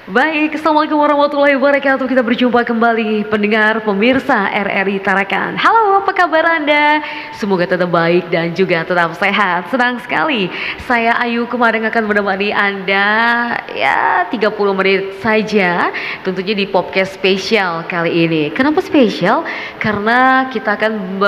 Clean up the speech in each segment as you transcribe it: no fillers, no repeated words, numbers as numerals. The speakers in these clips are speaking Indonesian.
Baik, Assalamualaikum warahmatullahi wabarakatuh. Kita berjumpa kembali pendengar pemirsa RRI Tarakan. Halo, apa kabar Anda? Semoga tetap baik dan juga tetap sehat. Senang sekali saya Ayu kemarin akan menemani Anda ya 30 menit saja, tentunya di podcast spesial kali ini. Kenapa spesial? Karena kita akan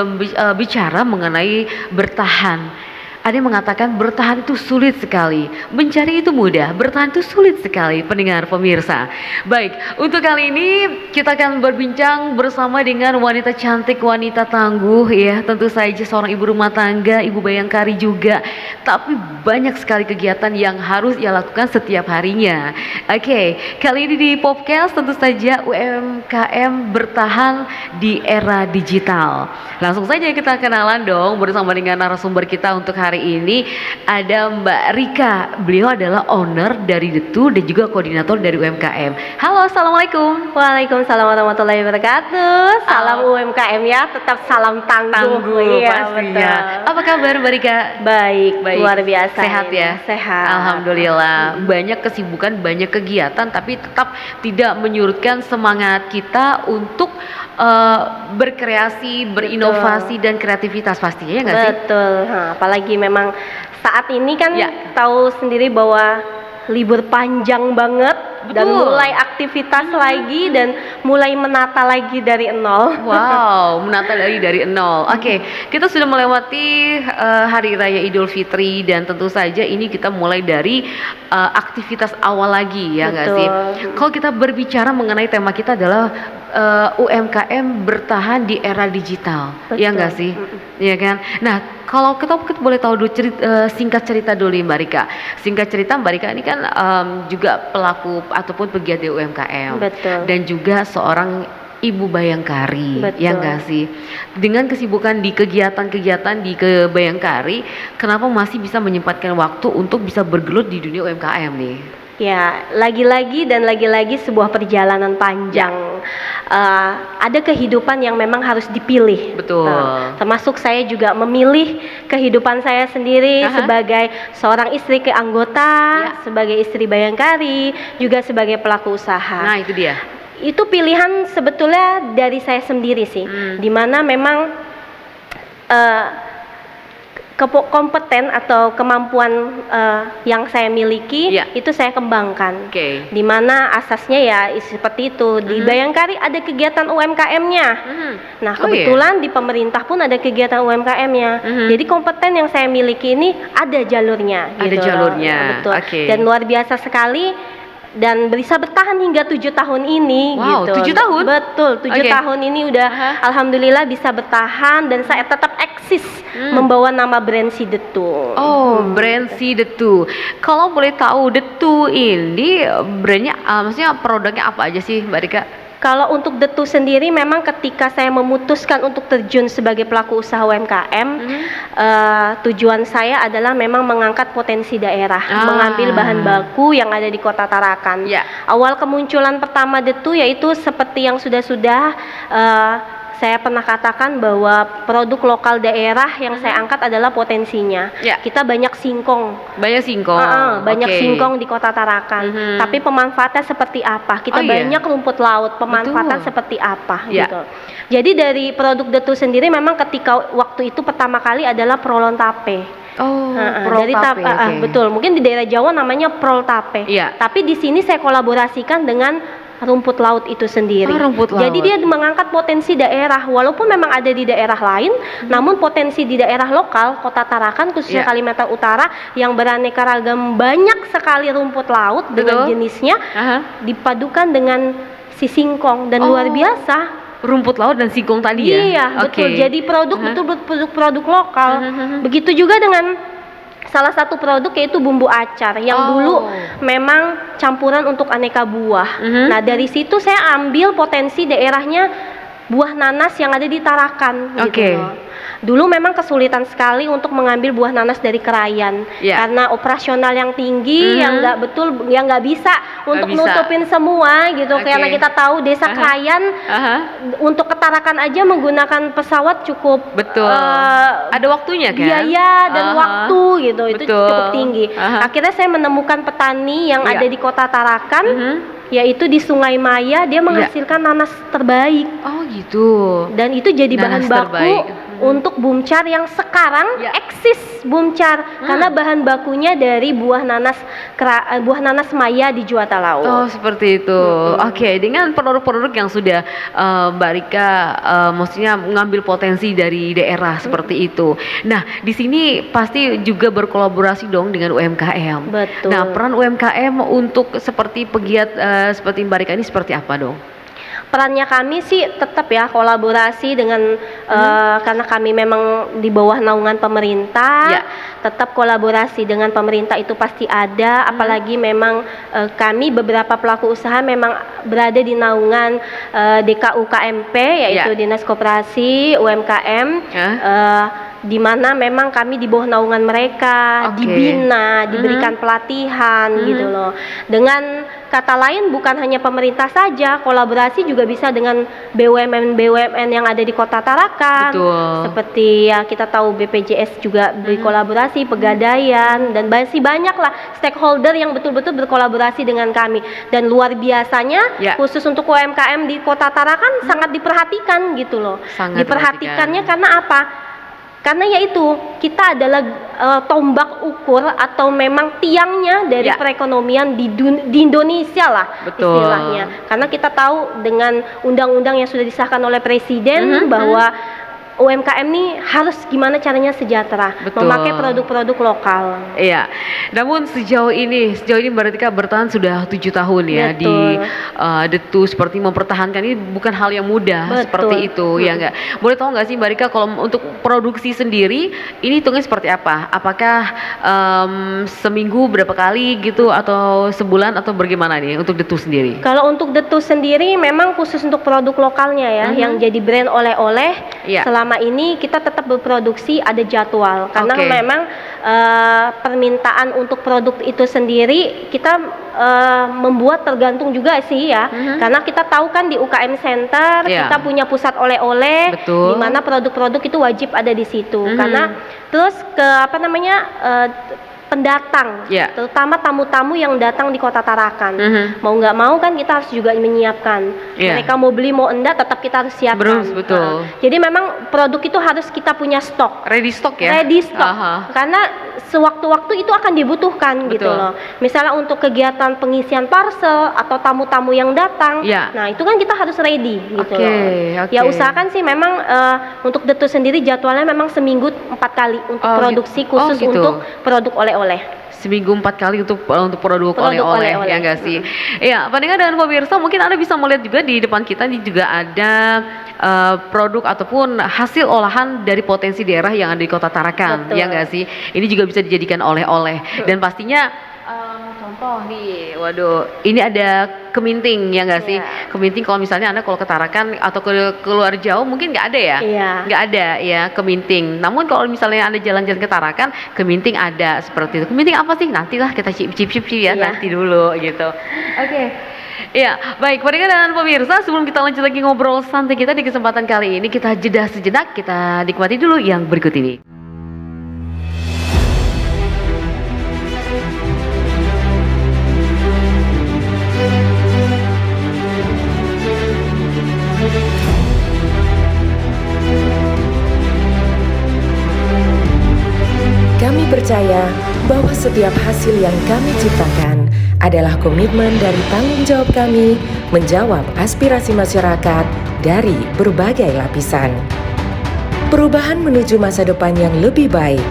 bicara mengenai bertahan. Ada yang mengatakan bertahan itu sulit sekali, mencari itu mudah, bertahan itu sulit sekali, pendengar pemirsa. Baik, untuk kali ini kita akan berbincang bersama dengan wanita cantik, wanita tangguh ya, tentu saja seorang ibu rumah tangga, ibu bayangkari juga, tapi banyak sekali kegiatan yang harus ia lakukan setiap harinya. Oke, kali ini di podcast tentu saja UMKM bertahan di era digital. Langsung saja kita kenalan dong bersama dengan narasumber kita untuk hari ini. Ada Mbak Rika, beliau adalah owner dari Detu dan juga koordinator dari UMKM. Halo, assalamualaikum. Waalaikumsalam warahmatullahi wabarakatuh. Salam UMKM ya, tetap salam tangguh. Iya, Pastinya. betul. Apa kabar Mbak Rika? Baik, luar biasa. Sehat ini. ya? Sehat. Alhamdulillah. Banyak kesibukan, banyak kegiatan, tapi tetap tidak menyurutkan semangat kita untuk berkreasi, berinovasi dan kreativitas pastinya ya nggak sih? Betul. Apalagi memang saat ini kan Ya. tahu sendiri bahwa libur panjang banget. Dan Betul. mulai aktivitas lagi dan mulai menata lagi dari nol. Wow, menata dari nol. Oke, kita sudah melewati Hari Raya Idul Fitri dan tentu saja ini kita mulai dari aktivitas awal lagi ya nggak sih? Kalau kita berbicara mengenai tema kita adalah UMKM bertahan di era digital, ya nggak sih? Ya kan? Nah, kalau kita boleh tahu dulu singkat cerita dulu Mbak Rika. Singkat cerita Mbak Rika ini kan juga pelaku ataupun pegiat di UMKM. Betul. Dan juga seorang ibu bayangkari. Betul. Ya enggak sih? Dengan kesibukan di kegiatan-kegiatan di Bayangkari, kenapa masih bisa menyempatkan waktu untuk bisa bergelut di dunia UMKM nih? Ya, lagi-lagi sebuah perjalanan panjang. Ada kehidupan yang memang harus dipilih. Betul. Termasuk saya juga memilih kehidupan saya sendiri sebagai seorang istri keanggota, sebagai istri bayangkari, juga sebagai pelaku usaha. Nah, itu dia. Itu pilihan sebetulnya dari saya sendiri sih, dimana memang kompeten atau kemampuan yang saya miliki itu saya kembangkan. Dimana asasnya ya seperti itu. Di Bayangkari ada kegiatan UMKM-nya. Nah kebetulan di pemerintah pun ada kegiatan UMKM-nya. Jadi kompeten yang saya miliki ini ada jalurnya. Ada jalurnya. Betul. Dan luar biasa sekali. Dan bisa bertahan hingga 7 tahun ini. Wow, gitu. 7 tahun? Betul, 7 tahun ini udah alhamdulillah bisa bertahan dan saya tetap eksis membawa nama brand si Detu. Oh, brand si Detu. Kalau boleh tahu Detu ini brandnya, maksudnya produknya apa aja sih Mbak Rika? Kalau untuk Detu sendiri memang ketika saya memutuskan untuk terjun sebagai pelaku usaha UMKM, tujuan saya adalah memang mengangkat potensi daerah, mengambil bahan baku yang ada di Kota Tarakan. Awal kemunculan pertama Detu yaitu seperti yang sudah-sudah saya pernah katakan bahwa produk lokal daerah yang saya angkat adalah potensinya. Kita banyak singkong. Banyak singkong di Kota Tarakan. Tapi pemanfaatnya seperti apa? Kita banyak rumput laut. Pemanfaatan seperti apa? Gitu. Jadi dari produk Detu sendiri memang ketika waktu itu pertama kali adalah prolon tape. Dari tape, betul. Mungkin di daerah Jawa namanya prol tape. Tapi di sini saya kolaborasikan dengan rumput laut itu sendiri. Jadi dia mengangkat potensi daerah, walaupun memang ada di daerah lain, namun potensi di daerah lokal Kota Tarakan khususnya Kalimantan Utara yang beraneka ragam banyak sekali rumput laut dengan jenisnya dipadukan dengan si singkong dan luar biasa. Rumput laut dan singkong tadi ya? Iya, betul. Jadi produk lokal. Begitu juga dengan salah satu produk yaitu bumbu acar yang dulu memang campuran untuk aneka buah. Nah dari situ saya ambil potensi daerahnya buah nanas yang ada di Tarakan. Gitu. Dulu memang kesulitan sekali untuk mengambil buah nanas dari Krayan karena operasional yang tinggi, yang nggak bisa untuk nutupin semua gitu. Karena kita tahu desa Krayan untuk ke Tarakan aja menggunakan pesawat cukup ada waktunya kan? Biaya dan waktu gitu itu cukup tinggi. Akhirnya saya menemukan petani yang ada di Kota Tarakan yaitu di Sungai Maya dia menghasilkan nanas terbaik. Oh gitu. Dan itu jadi bahan Nanas baku terbaik. untuk bumcar yang sekarang eksis bumcar karena bahan bakunya dari buah nanas Maya di Juwata Laut. Oh seperti itu. Oke, dengan produk-produk yang sudah Mbak Rika maksudnya mengambil potensi dari daerah seperti itu. Nah, di sini pasti juga berkolaborasi dong dengan UMKM. Betul. Nah, peran UMKM untuk seperti pegiat seperti Mbak Rika ini seperti apa dong? Perannya kami sih tetap ya kolaborasi dengan karena kami memang di bawah naungan pemerintah, tetap kolaborasi dengan pemerintah itu pasti ada, apalagi memang kami beberapa pelaku usaha memang berada di naungan DKUKMP yaitu Dinas Koperasi UMKM. Di mana memang kami di bawah naungan mereka, dibina, diberikan pelatihan gitu loh. Dengan kata lain bukan hanya pemerintah saja, kolaborasi juga bisa dengan BUMN yang ada di Kota Tarakan. Seperti ya kita tahu BPJS juga berkolaborasi, Pegadaian dan masih banyak lah stakeholder yang betul-betul berkolaborasi dengan kami. Dan luar biasanya khusus untuk UMKM di Kota Tarakan sangat diperhatikan gitu loh. Diperhatikannya karena apa? Karena yaitu kita adalah tombak ukur atau memang tiangnya dari perekonomian di Indonesia lah istilahnya. Karena kita tahu dengan undang-undang yang sudah disahkan oleh Presiden bahwa UMKM ini harus gimana caranya sejahtera, memakai produk-produk lokal. Iya. Namun sejauh ini Mbak Rika bertahan sudah 7 tahun ya di Detu, seperti mempertahankan ini bukan hal yang mudah seperti itu ya enggak. Boleh tahu nggak sih Mbak Rika kalau untuk produksi sendiri ini hitungnya seperti apa? Apakah seminggu berapa kali gitu atau sebulan atau bagaimana nih untuk Detu sendiri? Kalau untuk Detu sendiri memang khusus untuk produk lokalnya ya yang jadi brand oleh-oleh. Selama ini kita tetap berproduksi ada jadwal karena memang permintaan untuk produk itu sendiri kita membuat tergantung juga sih ya karena kita tahu kan di UKM Center kita punya pusat oleh-oleh di mana produk-produk itu wajib ada di situ karena terus ke pendatang, terutama tamu-tamu yang datang di Kota Tarakan. Mau nggak mau kan kita harus juga menyiapkan. Mereka mau beli mau enggak tetap kita harus siapkan. Jadi memang produk itu harus kita punya stok. Ready stock ya? Ready stock. Karena sewaktu-waktu itu akan dibutuhkan gitu loh. Misalnya untuk kegiatan pengisian parcel atau tamu-tamu yang datang. Nah itu kan kita harus ready gitu loh. Ya usahakan sih memang untuk Detu sendiri jadwalnya memang seminggu 4 kali untuk produksi khusus untuk produk oleh-oleh. Seminggu 4 kali untuk produk oleh-oleh ya enggak sih? Ya, pendengar dan pemirsa mungkin Anda bisa melihat juga di depan kita ini juga ada produk ataupun hasil olahan dari potensi daerah yang ada di Kota Tarakan. Ya enggak sih? Ini juga bisa dijadikan oleh-oleh dan pastinya contoh nih, waduh, ini ada keminting ya nggak sih? Keminting kalau misalnya Anda kalau ke Tarakan atau keluar jauh mungkin nggak ada ya? Nggak ada ya keminting. Namun kalau misalnya Anda jalan-jalan ke Tarakan, keminting ada seperti itu. Keminting apa sih? Nantilah kita cip-cip ya, nanti dulu gitu. Ya, baik pendengar dan pemirsa, sebelum kita lanjut lagi ngobrol santai kita di kesempatan kali ini, kita jeda sejenak, kita nikmati dulu yang berikut ini. Kami percaya bahwa setiap hasil yang kami ciptakan adalah komitmen dari tanggung jawab kami menjawab aspirasi masyarakat dari berbagai lapisan. Perubahan menuju masa depan yang lebih baik,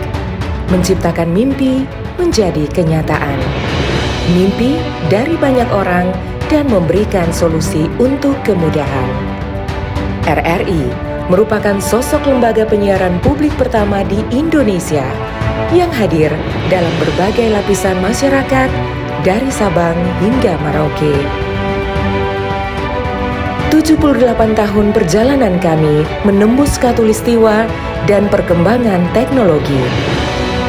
menciptakan mimpi menjadi kenyataan. Mimpi dari banyak orang dan memberikan solusi untuk kemudahan. RRI merupakan sosok lembaga penyiaran publik pertama di Indonesia yang hadir dalam berbagai lapisan masyarakat dari Sabang hingga Merauke. 78 tahun perjalanan kami menembus khatulistiwa dan perkembangan teknologi.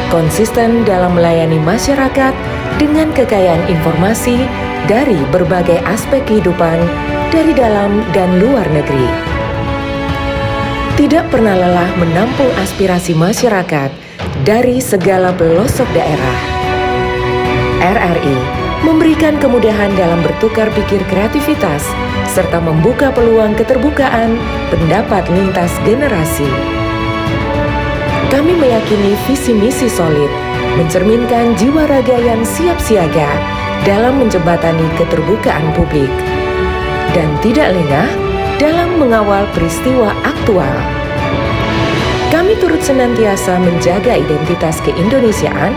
Konsisten dalam melayani masyarakat dengan kekayaan informasi dari berbagai aspek kehidupan dari dalam dan luar negeri. Tidak pernah lelah menampung aspirasi masyarakat dari segala pelosok daerah. RRI memberikan kemudahan dalam bertukar pikir kreativitas, serta membuka peluang keterbukaan pendapat lintas generasi. Kami meyakini visi misi solid, mencerminkan jiwa raga yang siap siaga dalam menjembatani keterbukaan publik, dan tidak lengah dalam mengawal peristiwa aktual. Kami turut senantiasa menjaga identitas keindonesiaan,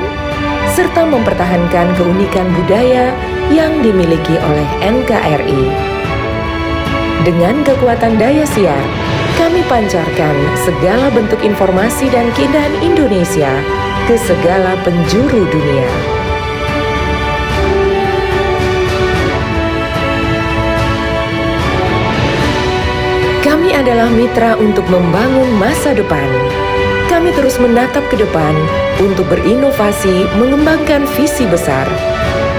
serta mempertahankan keunikan budaya yang dimiliki oleh NKRI. Dengan kekuatan daya siar, kami pancarkan segala bentuk informasi dan keindahan Indonesia ke segala penjuru dunia. Kami adalah mitra untuk membangun masa depan. Kami terus menatap ke depan untuk berinovasi mengembangkan visi besar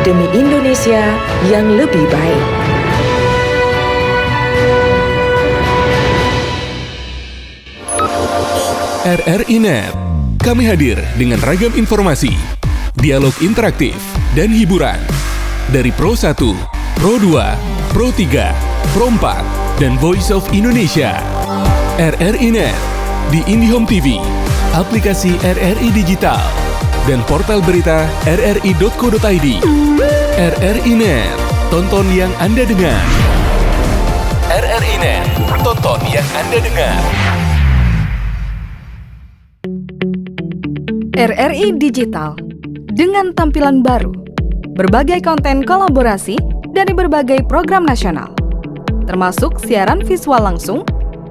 demi Indonesia yang lebih baik. RRI Net. Kami hadir dengan ragam informasi, dialog interaktif, dan hiburan. Dari Pro 1, Pro 2, Pro 3, Pro 4, dan Voice of Indonesia. RRI Net di IndiHome TV, aplikasi RRI Digital, dan portal berita rri.co.id. RRI Net, tonton yang Anda dengar. RRI Net, tonton yang Anda dengar. RRI Digital dengan tampilan baru, berbagai konten kolaborasi dari berbagai program nasional, termasuk siaran visual langsung,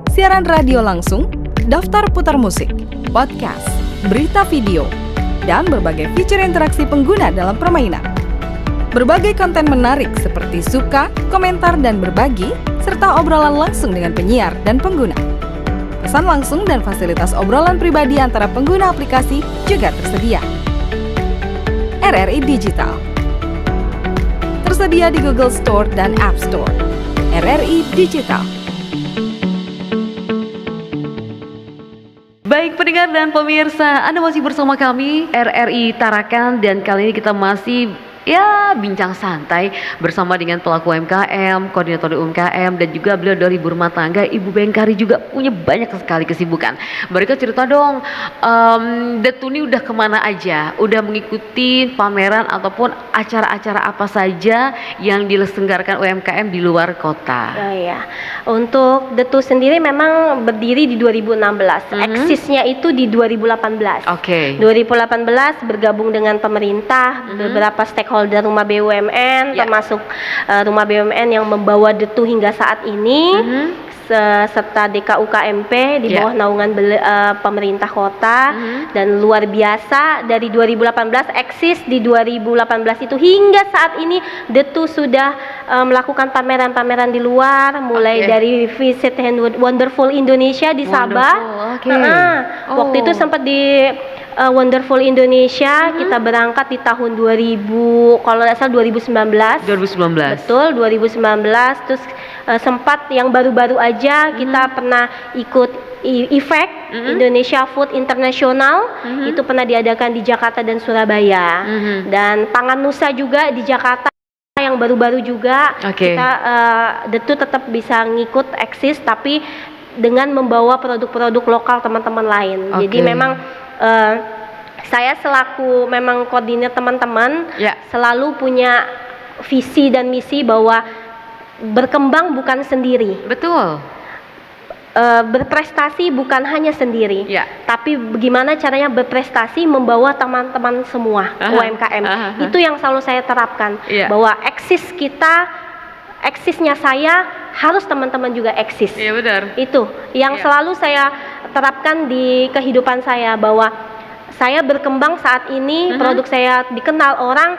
siaran radio langsung, daftar putar musik, podcast, berita video, dan berbagai fitur interaksi pengguna dalam permainan. Berbagai konten menarik seperti suka, komentar, dan berbagi, serta obrolan langsung dengan penyiar dan pengguna. Pesan langsung dan fasilitas obrolan pribadi antara pengguna aplikasi juga tersedia. RRI Digital tersedia di Google Store dan App Store. RRI Digital. Baik pendengar dan pemirsa, Anda masih bersama kami RRI Tarakan, dan kali ini kita masih bincang santai bersama dengan pelaku UMKM, koordinator UMKM, dan juga beliau dari ibu rumah tangga, Ibu Bengkari, juga punya banyak sekali kesibukan. Mereka cerita dong, Datu ini udah kemana aja, udah mengikuti pameran ataupun acara-acara apa saja yang diselenggarakan UMKM di luar kota. Oh iya, untuk Datu sendiri memang berdiri di 2016, eksisnya itu di 2018. Oke. 2018 bergabung dengan pemerintah, beberapa stakeholder rumah BUMN, termasuk rumah BUMN yang membawa Datu hingga saat ini, serta DKUKMP di bawah naungan pemerintah kota, dan luar biasa dari 2018 eksis di 2018 itu hingga saat ini Datu sudah melakukan pameran-pameran di luar, mulai dari Visit and Wonderful Indonesia di Sabah. Waktu itu sempat di Wonderful Indonesia, kita berangkat di tahun 2000, kalau tidak salah 2019. 2019. Betul, 2019. Terus sempat yang baru-baru aja kita pernah ikut IFEK, Indonesia Food International, itu pernah diadakan di Jakarta dan Surabaya. Dan Pangan Nusa juga di Jakarta yang baru-baru juga. Kita Datu tetap bisa ngikut eksis, tapi dengan membawa produk-produk lokal teman-teman lain. Jadi memang saya selaku memang koordinir teman-teman selalu punya visi dan misi bahwa berkembang bukan sendiri. Betul. Berprestasi bukan hanya sendiri, tapi bagaimana caranya berprestasi membawa teman-teman semua UMKM. Itu yang selalu saya terapkan, bahwa eksisnya saya harus teman-teman juga eksis. Iya benar. Itu yang selalu saya terapkan di kehidupan saya, bahwa saya berkembang saat ini, produk saya dikenal orang,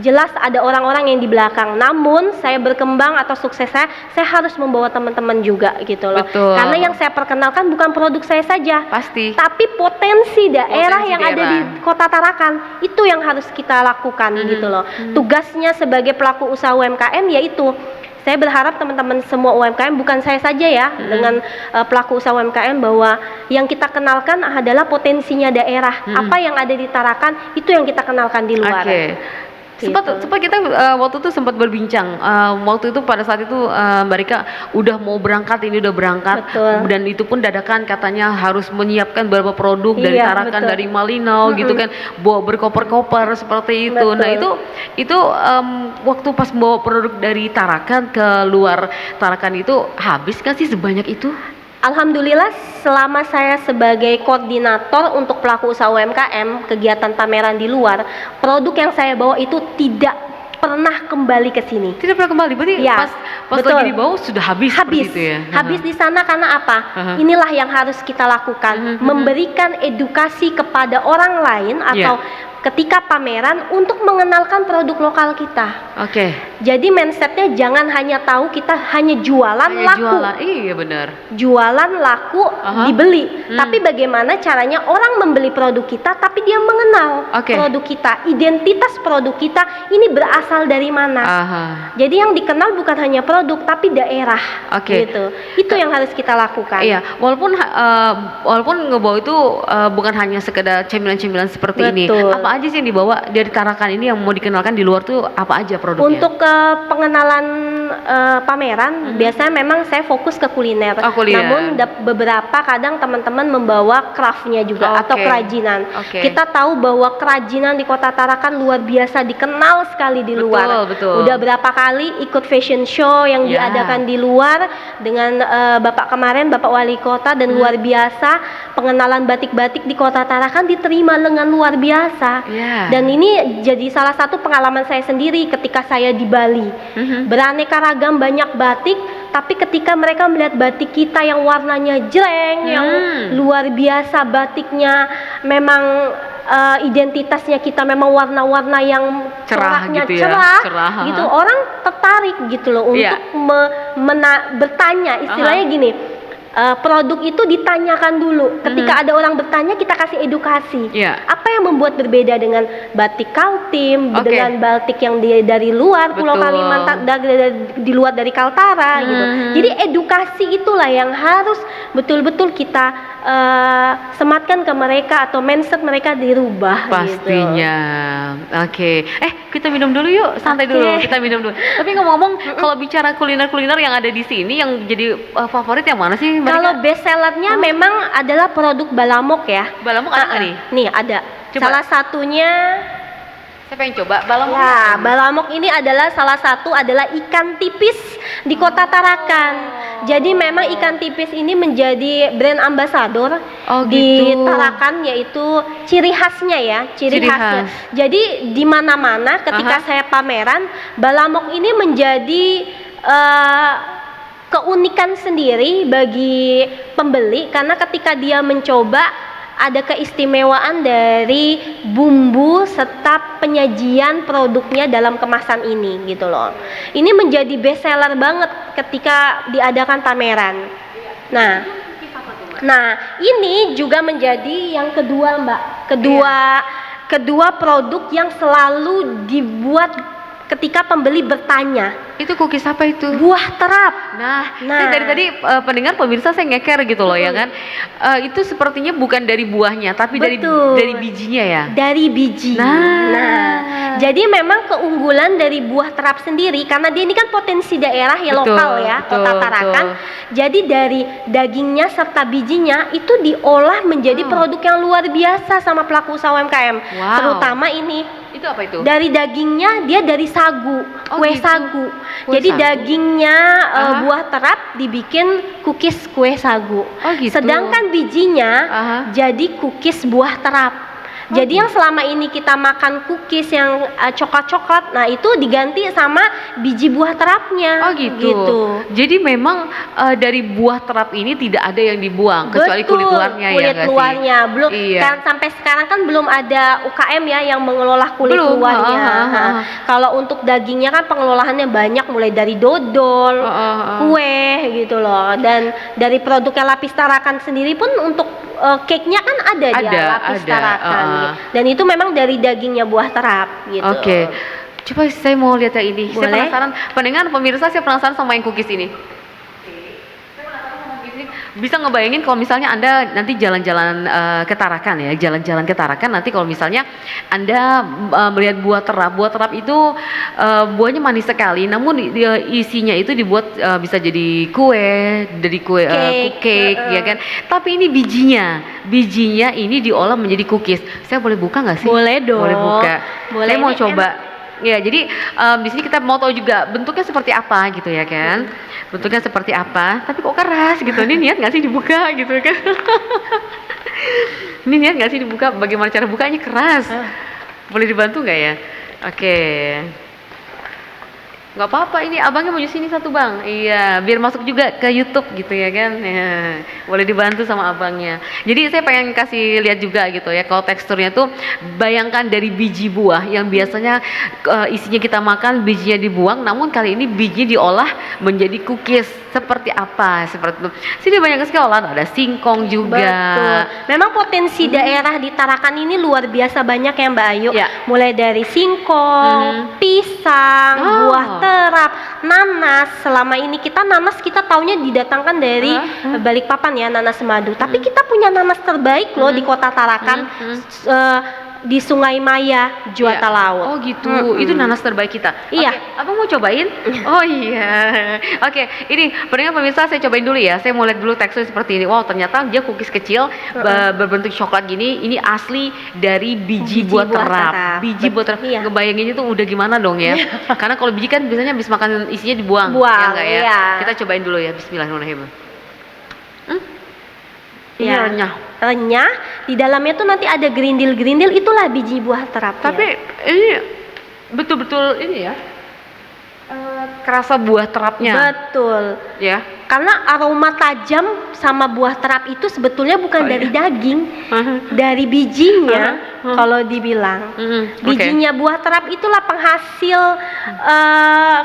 jelas ada orang-orang yang di belakang. Namun saya berkembang atau sukses saya harus membawa teman-teman juga gitu loh. Betul. Karena yang saya perkenalkan bukan produk saya saja, pasti, tapi potensi daerah yang ada di Kota Tarakan, itu yang harus kita lakukan gitu loh. Tugasnya sebagai pelaku usaha UMKM yaitu, saya berharap teman-teman semua UMKM, bukan saya saja ya, dengan pelaku usaha UMKM, bahwa yang kita kenalkan adalah potensinya daerah. Apa yang ada di Tarakan, itu yang kita kenalkan di luar. Sempat kita waktu itu sempat berbincang. Waktu itu pada saat itu Mbak Rika udah mau berangkat, ini udah berangkat. Betul. Dan itu pun dadakan katanya harus menyiapkan beberapa produk dari Iya, Tarakan, betul. dari Malinau gitu kan, bawa berkoper-koper seperti itu. Betul. Nah itu waktu pas bawa produk dari Tarakan ke luar Tarakan itu habis nggak sih sebanyak itu? Alhamdulillah selama saya sebagai koordinator untuk pelaku usaha UMKM kegiatan pameran di luar, produk yang saya bawa itu tidak pernah kembali ke sini. Tidak pernah kembali, berarti Ya, pas betul. lagi dibawa sudah habis Habis, seperti itu ya? habis di sana karena apa? Inilah yang harus kita lakukan, memberikan edukasi kepada orang lain atau ketika pameran untuk mengenalkan produk lokal kita. Oke. Jadi mindsetnya jangan hanya tahu kita hanya jualan Hanya laku. jualan, iya benar. Jualan laku dibeli, tapi bagaimana caranya orang membeli produk kita tapi dia mengenal Oke. produk kita, identitas produk kita ini berasal dari mana. Jadi yang dikenal bukan hanya produk tapi daerah. Oke. Gitu. Itu yang harus kita lakukan. Iya, walaupun ngebawa itu bukan hanya sekedar cemilan-cemilan seperti ini. Betul. Apa aja sih yang dibawa dari Tarakan ini yang mau dikenalkan di luar tuh apa aja produknya? Untuk pengenalan pameran, biasanya memang saya fokus ke kuliner. Oh, kuliner. Namun beberapa kadang teman-teman membawa craftnya juga atau Oke. kerajinan. Oke. Kita tahu bahwa kerajinan di Kota Tarakan luar biasa dikenal sekali di Betul, luar. betul. Udah berapa kali ikut fashion show yang Ya. diadakan di luar dengan Bapak kemarin, Bapak Wali Kota, dan luar biasa pengenalan batik-batik di Kota Tarakan diterima dengan luar biasa. Ya. Dan ini jadi salah satu pengalaman saya sendiri ketika saya di Bali. Beraneka ragam banyak batik, tapi ketika mereka melihat batik kita yang warnanya jreng, yang luar biasa batiknya, memang identitasnya kita memang warna-warna yang Cerah coraknya gitu ya, cerah, cerah, gitu, orang tertarik gitu loh Iya. untuk bertanya, istilahnya gini. Produk itu ditanyakan dulu. Ketika ada orang bertanya, kita kasih edukasi. Iya. Apa yang membuat berbeda dengan batik Kaltim, Oke. dengan batik yang dari luar Pulau Betul. Kalimantan, di luar dari Kaltara gitu. Jadi edukasi itulah yang harus betul-betul kita sematkan ke mereka atau mindset mereka dirubah. Pastinya. Oke. Kita minum dulu yuk, santai Oke. dulu. Kita minum dulu. Tapi ngomong-ngomong, kalau bicara kuliner-kuliner yang ada di sini yang jadi favorit yang mana sih? Mbak Kalau Rika? best sellernya memang adalah produk Balamok ya. Balamok ada nggak nih? Nih ada. Coba. Salah satunya Saya pengen coba balamok. ya, Balamok ini adalah salah satu adalah ikan tipis di Kota Tarakan. Jadi memang ikan tipis ini menjadi brand ambassador di gitu. Tarakan, yaitu ciri khasnya ya, ciri Ciri khasnya. khas. Jadi di mana-mana ketika saya pameran, Balamok ini menjadi keunikan sendiri bagi pembeli karena ketika dia mencoba ada keistimewaan dari bumbu serta penyajian produknya dalam kemasan ini gitu loh. Ini menjadi best seller banget ketika diadakan pameran. Nah, ini juga menjadi yang kedua, Mbak. Kedua produk yang selalu dibuat ketika pembeli bertanya. Itu cookies apa itu? Buah terap. Nah, Nah. saya dari tadi pendengar pemirsa saya ngeker gitu loh ya kan. Itu sepertinya bukan dari buahnya, tapi Betul. dari bijinya ya. Dari biji. Nah. Jadi memang keunggulan dari buah terap sendiri karena dia ini kan potensi daerah ya, Betul, lokal ya, betul, Kota Tarakan. betul. Jadi dari dagingnya serta bijinya itu diolah menjadi produk yang luar biasa sama pelaku usaha UMKM. Wow. Terutama ini. Itu apa itu? Dari dagingnya dia dari sagu, Oh, kue gitu. sagu. Kue Jadi sagu. dagingnya Aha. buah terap dibikin cookies kue sagu. Oh, gitu. Sedangkan bijinya Aha. jadi cookies buah terap. Jadi yang selama ini kita makan cookies yang coklat-coklat, nah itu diganti sama biji buah terapnya. Oh gitu. Jadi memang dari buah terap ini tidak ada yang dibuang kecuali kulit luarnya ya kulit nggak sih? luarnya. Belum Iya. kan sampai sekarang kan belum ada UKM ya yang mengelola kulit Belum, luarnya. ha. Kalau untuk dagingnya kan pengelolaannya banyak, mulai dari dodol, kue gitu loh. Dan dari produknya Lapis Tarakan sendiri pun untuk cake-nya kan ada dia Lapis ada, Tarakan. Dan itu memang dari dagingnya buah terap gitu. Oke. Coba saya mau lihat yang ini. Saya Boleh. penasaran, pendengar pemirsa saya penasaran sama yang cookies ini. Saya penasaran sama cookies ini. bisa ngebayangin kalau misalnya Anda nanti jalan-jalan ke Tarakan ya, jalan-jalan ke Tarakan nanti kalau misalnya Anda melihat buah terap itu buahnya manis sekali, namun isinya itu dibuat bisa jadi kue, dari kue cake, ya kan. Tapi ini bijinya ini diolah menjadi cookies. Saya boleh buka nggak sih? Boleh dong. Boleh buka. Boleh, Saya mau ini coba. Ya, jadi di sini kita mau tahu juga bentuknya seperti apa gitu ya kan. Bentuknya seperti apa, tapi kok keras gitu. Ini niat nggak sih dibuka gitu kan. Ini niat nggak sih dibuka, bagaimana cara bukanya keras. Boleh dibantu nggak ya? Oke. Nggak apa-apa, ini abangnya mau di sini satu bang. Iya, biar masuk juga ke YouTube gitu ya kan. Ya, boleh dibantu sama abangnya. Jadi saya pengen kasih lihat juga gitu ya, kalau teksturnya tuh bayangkan dari biji buah yang biasanya isinya kita makan, bijinya dibuang, namun kali ini bijinya diolah menjadi cookies. Seperti apa? Seperti itu. Sini banyak sekali olahan, ada singkong juga. Betul. Memang potensi daerah di Tarakan ini luar biasa banyak ya Mbak Ayu. Ya. Mulai dari singkong, pisang, buah terap, nanas. Selama ini nanas kita taunya didatangkan dari Balikpapan ya, nanas madu. Tapi kita punya nanas terbaik loh di Kota Tarakan. Di Sungai Maya, Juwata Laut. Oh gitu, itu nanas terbaik kita. Iya. Oke, abang mau cobain? Oh iya. Oke, ini pendengar pemirsa saya cobain dulu ya. Saya mau lihat dulu teksturnya seperti ini. Wow, ternyata dia cookies kecil berbentuk coklat gini. Ini asli dari biji buah terap. Biji buah terap. Iya. Ngebayanginnya tuh udah gimana dong ya? Karena kalau biji kan biasanya habis makan isinya dibuang. Ya enggak ya? Iya. Kita cobain dulu ya. Bismillahirrahmanirrahim. Ini Ya. Renyah, di dalamnya tuh nanti ada gerindil-gerindil, itulah biji buah terapnya. Tapi ini betul-betul ini ya, kerasa buah terapnya. Betul. Ya. Karena aroma tajam sama buah terap itu sebetulnya bukan dari daging, dari bijinya. Kalau dibilang, bijinya buah terap itulah penghasil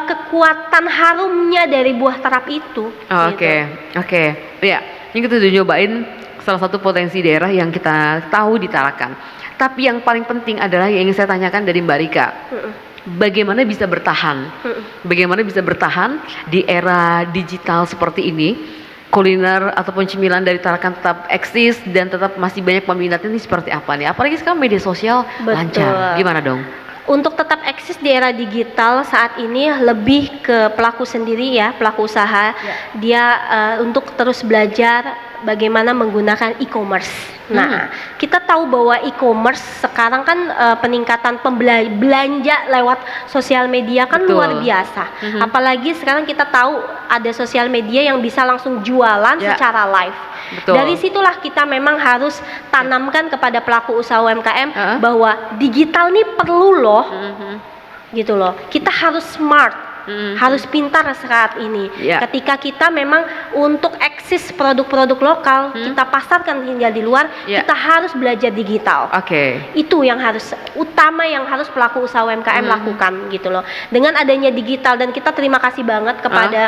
kekuatan harumnya dari buah terap itu. Oke. Ya, ini kita udah nyobain salah satu potensi daerah yang kita tahu di Tarakan. Tapi yang paling penting adalah yang ingin saya tanyakan dari Mbak Rika. Bagaimana bisa bertahan? Bagaimana bisa bertahan di era digital seperti ini? Kuliner ataupun cemilan dari Tarakan tetap eksis dan tetap masih banyak peminatnya, ini seperti apa nih? Apalagi sekarang media sosial lancar. Gimana dong? Untuk tetap eksis di era digital saat ini lebih ke pelaku sendiri ya, pelaku usaha. Dia untuk terus belajar bagaimana menggunakan e-commerce. Nah, kita tahu bahwa e-commerce sekarang kan peningkatan belanja lewat sosial media kan luar biasa. Apalagi sekarang kita tahu ada sosial media yang bisa langsung jualan secara live. Betul. Dari situlah kita memang harus tanamkan kepada pelaku usaha UMKM bahwa digital nih perlu loh, gitu loh. Kita harus smart. Harus pintar saat ini. Ketika kita memang untuk eksis produk-produk lokal kita pasarkan hingga di luar, kita harus belajar digital. Itu yang harus utama, yang harus pelaku usaha UMKM lakukan gitu loh. Dengan adanya digital, dan kita terima kasih banget kepada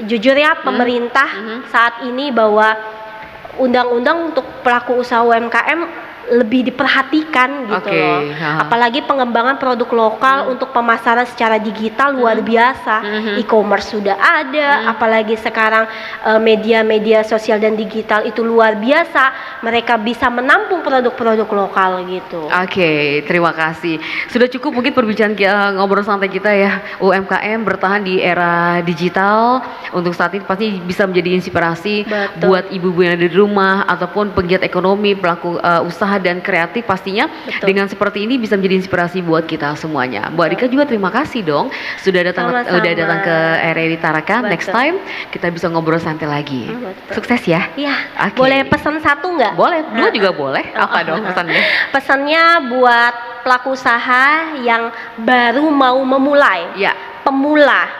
jujur ya pemerintah saat ini bahwa undang-undang untuk pelaku usaha UMKM lebih diperhatikan gitu loh. Apalagi pengembangan produk lokal untuk pemasaran secara digital luar biasa. E-commerce sudah ada, apalagi sekarang media-media sosial dan digital itu luar biasa. Mereka bisa menampung produk-produk lokal gitu. Terima kasih. Sudah cukup mungkin perbincangan ngobrol santai kita ya. UMKM bertahan di era digital untuk saat ini pasti bisa menjadi inspirasi buat ibu-ibu yang ada di rumah ataupun penggiat ekonomi, pelaku usaha dan kreatif pastinya. Dengan seperti ini bisa menjadi inspirasi buat kita semuanya. Bu Rika juga terima kasih dong sudah datang ke RRI Tarakan. Next time kita bisa ngobrol santai lagi. Sukses ya. Iya. Boleh pesan satu nggak? Boleh, dua juga boleh. Apa dong pesannya? Pesannya buat pelaku usaha yang baru mau memulai, pemula,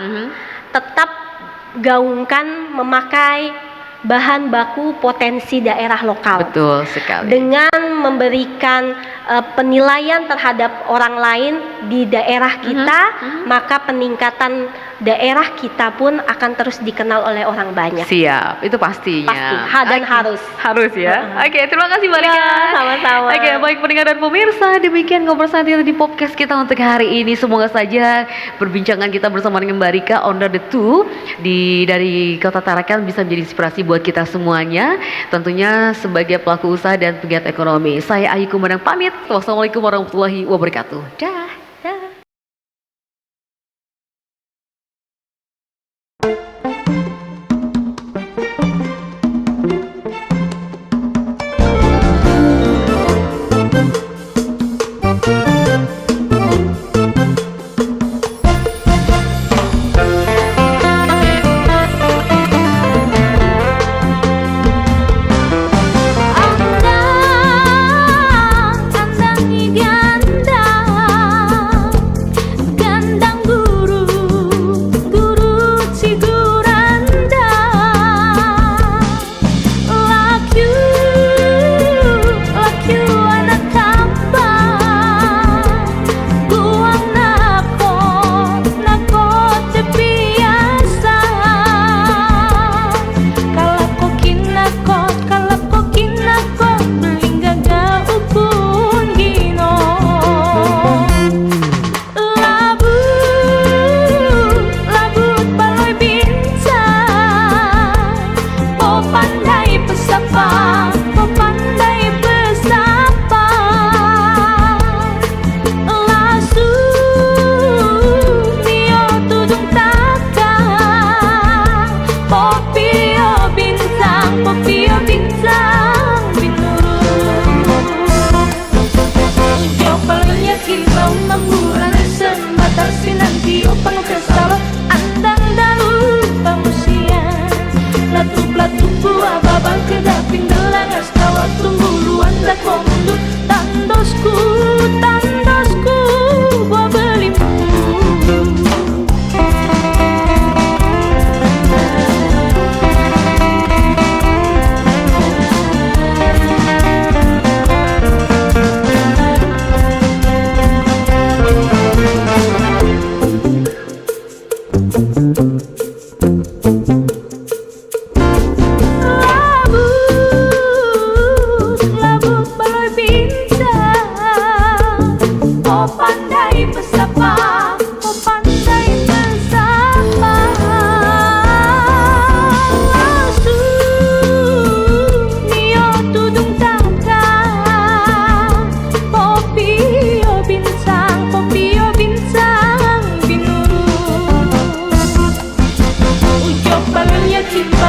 tetap gaungkan memakai bahan baku potensi daerah lokal. Betul sekali. Dengan memberikan penilaian terhadap orang lain di daerah kita, maka peningkatan daerah kita pun akan terus dikenal oleh orang banyak. Siap, itu pastinya. Pasti, dan harus. Harus ya. Oke, terima kasih Mbak Rika. Ya, sama-sama. Oke, baik pendengar dan pemirsa, demikian ngobrol santai di podcast kita untuk hari ini. Semoga saja perbincangan kita bersama dengan Mbak Rika Under the Two dari Kota Tarakan bisa menjadi inspirasi buat kita semuanya. Tentunya sebagai pelaku usaha dan pegiat ekonomi. Saya Ayu Kumandang pamit. Wassalamualaikum warahmatullahi wabarakatuh. Dah. Kita